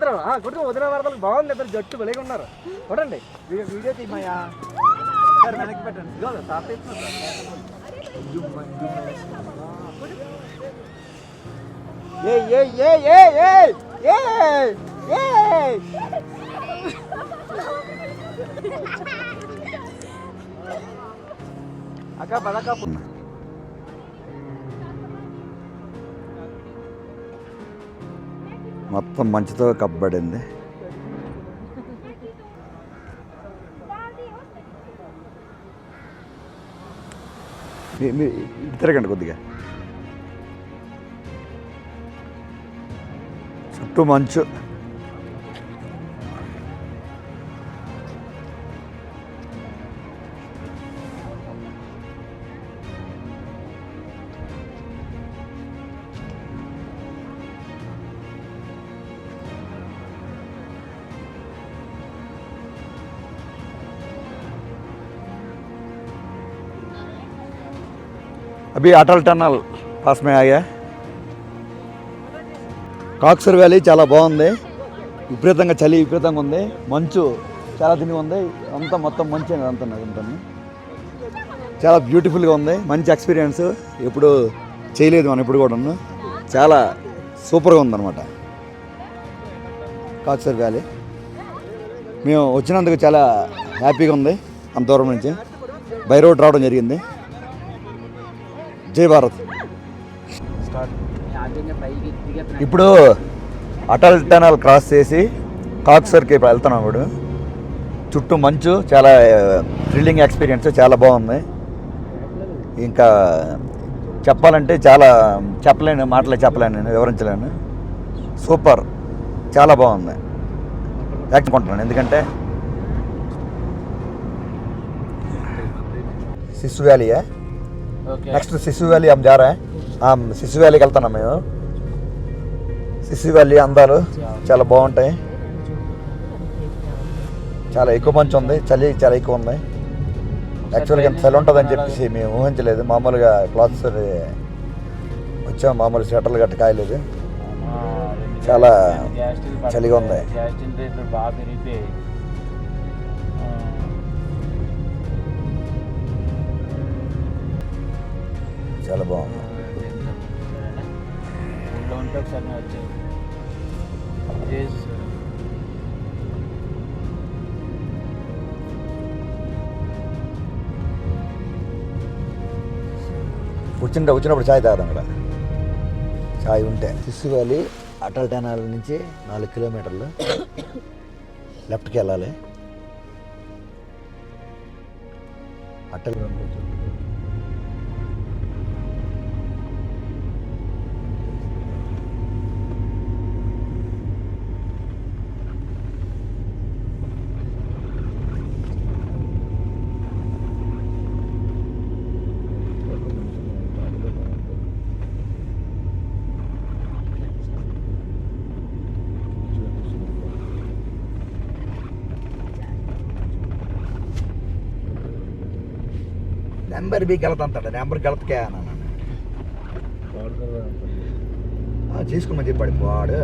ఇద్దరు కొడుకు వదిన వరదలు బాగుంది, ఇద్దరు జట్టు వెలిగి ఉన్నారు. చూడండి వీడియో తీయమయ్యా సార్, వెనక్కి పెట్టండి. అక్క పదక్క మొత్తం మంచుతో కప్పబడింది. తిరగండి కొద్దిగా, చుట్టూ మంచు. अभी अटल टनल पास में आ गया. కాక్సర్ వ్యాలీ చాలా బాగుంది. విపరీతంగా చలి విపరీతంగా ఉంది, మంచు చాలా తిని ఉంది. అంతా మొత్తం మంచి అంతా చాలా బ్యూటిఫుల్గా ఉంది. మంచి ఎక్స్పీరియన్స్, ఎప్పుడు చేయలేదు మనం ఎప్పుడు కూడా. చాలా సూపర్గా ఉందన్నమాట కాక్సర్ వ్యాలీ. మేము వచ్చినందుకు చాలా హ్యాపీగా ఉంది. అంత దూరం నుంచి బై రోడ్ రావడం జరిగింది. జై భారత్. ఇప్పుడు అటల్ టనల్ క్రాస్ చేసి కాక్సర్కి వెళ్తున్నాం. ఇప్పుడు చుట్టూ మంచు, చాలా థ్రిల్లింగ్ ఎక్స్పీరియన్స్, చాలా బాగుంది. ఇంకా చెప్పాలంటే చాలా చెప్పలేను, మాటలే చెప్పలేను, నేను వివరించలేను. సూపర్, చాలా బాగుంది. యాక్చుకుంటున్నాను ఎందుకంటే సిసు వ్యాలీయా, నెక్స్ట్ సిసు వ్యాలీ हम जा रहे हैं. సిసు వ్యాలీకి వెళ్తున్నాం మేము. సిసు వ్యాలీ అందాలు చాలా బాగుంటాయి. చాలా ఎక్కువ మంచు ఉంది, చలి చాలా ఎక్కువ ఉంది. యాక్చువల్గా ఎంత చలి ఉంటుందని చెప్పేసి మేము ఊహించలేదు. మామూలుగా క్లాత్స్ వచ్చాము, మామూలు స్వెటర్లు గట్ట కాయలేదు. చాలా చలిగా ఉంది. చాలా బాగుంది. వచ్చినప్పుడు ఛాయ్ తాగదాం. ఇక్కడ ఛాయ్ ఉంటే. సిసు వ్యాలీ అటల్ టనల్ నుంచి 4 కిలోమీటర్లు లెఫ్ట్కి వెళ్ళాలి. అటల్ నెంబర్ भी गलत అంటాడు. నెంబర్ गलत क्या అన్నాను. చేసుకోమని చెప్పాడు వాడు.